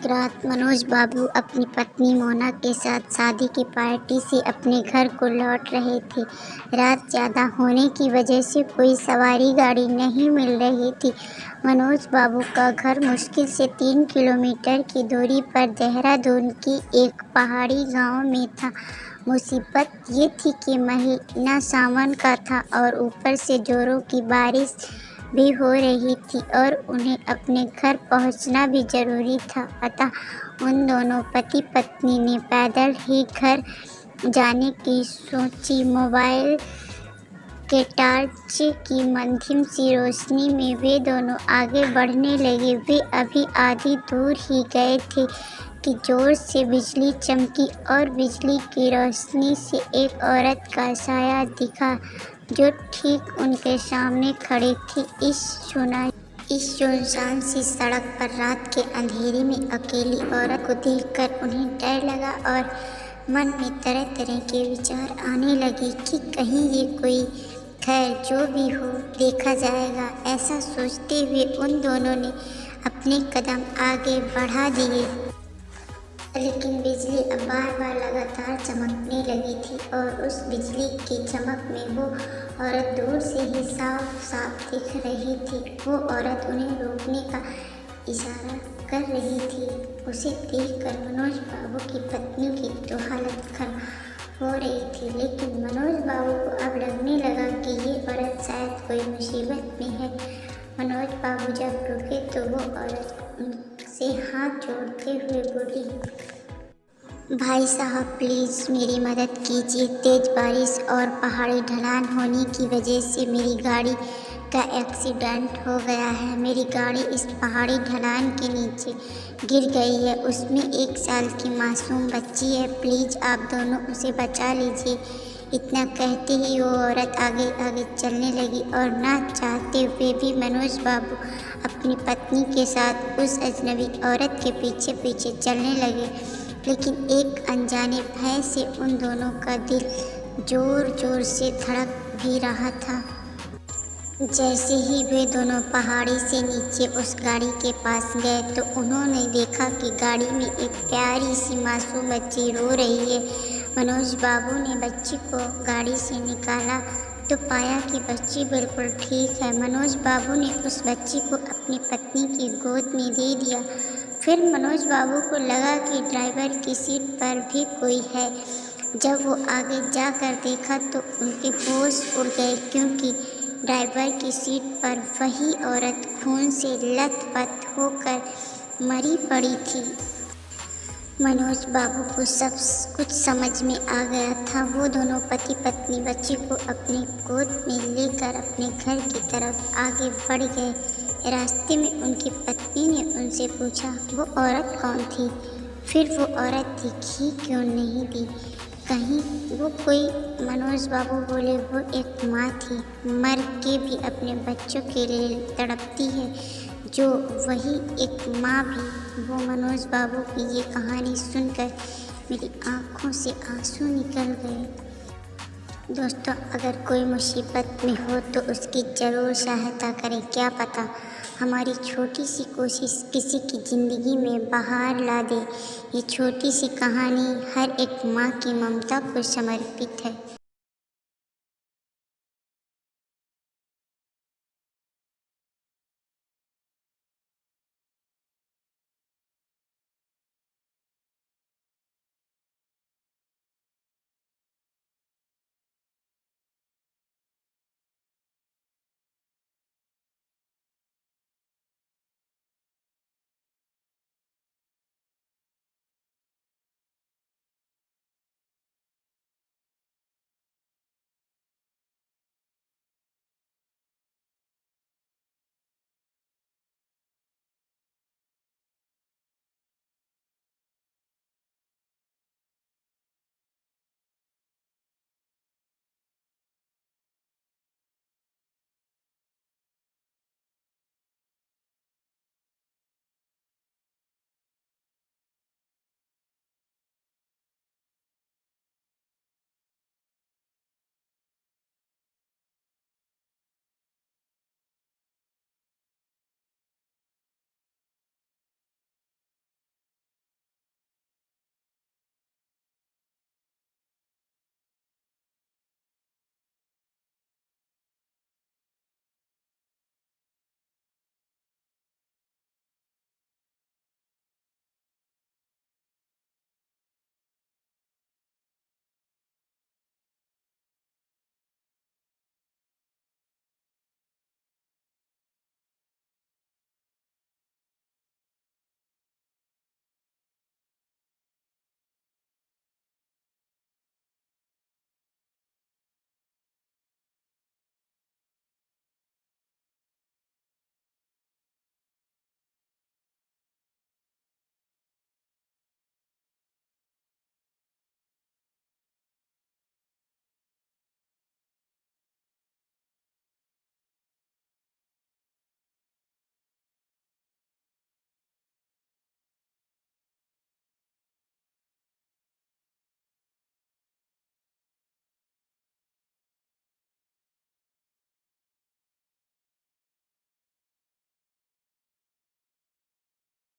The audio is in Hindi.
रात मनोज बाबू अपनी पत्नी मोना के साथ शादी की पार्टी से अपने घर को लौट रहे थे। रात ज़्यादा होने की वजह से कोई सवारी गाड़ी नहीं मिल रही थी। मनोज बाबू का घर मुश्किल से 3 किलोमीटर की दूरी पर देहरादून की एक पहाड़ी गांव में था। मुसीबत ये थी कि महीना सावन का था और ऊपर से जोरों की बारिश भी हो रही थी और उन्हें अपने घर पहुंचना भी ज़रूरी था। अतः उन दोनों पति पत्नी ने पैदल ही घर जाने की सोची। मोबाइल के टॉर्च की मध्यम सी रोशनी में वे दोनों आगे बढ़ने लगे। वे अभी आधी दूर ही गए थे कि जोर से बिजली चमकी और बिजली की रोशनी से एक औरत का साया दिखा जो ठीक उनके सामने खड़ी थी। इस सुनसान सी सड़क पर रात के अंधेरे में अकेली औरत को देखकर उन्हें डर लगा और मन में तरह तरह के विचार आने लगे कि कहीं ये कोई खैर जो भी हो देखा जाएगा। ऐसा सोचते हुए उन दोनों ने अपने कदम आगे बढ़ा दिए, लेकिन बिजली अब बार बार लगातार चमकने लगी थी और उस बिजली की चमक में वो औरत दूर से ही साफ साफ दिख रही थी। वो औरत उन्हें रोकने का इशारा कर रही थी। उसे देखकर मनोज बाबू की पत्नी की तो हालत खराब हो रही थी, लेकिन मनोज बाबू को अब लगने लगा कि ये औरत शायद कोई मुसीबत में है। मनोज बाबू जब रुके तो वो औरत से हाथ जोड़ते हुए बोली, भाई साहब प्लीज़ मेरी मदद कीजिए। तेज़ बारिश और पहाड़ी ढलान होने की वजह से मेरी गाड़ी का एक्सीडेंट हो गया है। मेरी गाड़ी इस पहाड़ी ढलान के नीचे गिर गई है। उसमें 1 साल की मासूम बच्ची है। प्लीज़ आप दोनों उसे बचा लीजिए। इतना कहते ही वो औरत आगे आगे चलने लगी और ना चाहते हुए भी मनोज बाबू अपनी पत्नी के साथ उस अजनबी औरत के पीछे पीछे चलने लगे। लेकिन एक अनजाने भय से उन दोनों का दिल जोर जोर से धड़क भी रहा था। जैसे ही वे दोनों पहाड़ी से नीचे उस गाड़ी के पास गए तो उन्होंने देखा कि गाड़ी में एक प्यारी सी मासूम बच्ची रो रही है। मनोज बाबू ने बच्ची को गाड़ी से निकाला तो पाया कि बच्ची बिल्कुल ठीक है। मनोज बाबू ने उस बच्ची को अपनी पत्नी की गोद में दे दिया। फिर मनोज बाबू को लगा कि ड्राइवर की सीट पर भी कोई है। जब वो आगे जाकर देखा तो उनके होश उड़ गए, क्योंकि ड्राइवर की सीट पर वही औरत खून से लथपथ होकर मरी पड़ी थी। मनोज बाबू को सब कुछ समझ में आ गया था। वो दोनों पति पत्नी बच्ची को अपनी गोद में लेकर अपने घर की तरफ आगे बढ़ गए। रास्ते में उनकी पत्नी ने उनसे पूछा, वो औरत कौन थी? फिर वो औरत दिखी क्यों नहीं दी? कहीं वो कोई? मनोज बाबू बोले, वो एक माँ थी, मर के भी अपने बच्चों के लिए तड़पती है जो वही एक माँ भी। वो मनोज बाबू की ये कहानी सुनकर मेरी आँखों से आंसू निकल गए। दोस्तों, अगर कोई मुसीबत में हो तो उसकी ज़रूर सहायता करें। क्या पता हमारी छोटी सी कोशिश किसी की ज़िंदगी में बहार ला दे। ये छोटी सी कहानी हर एक माँ की ममता को समर्पित है।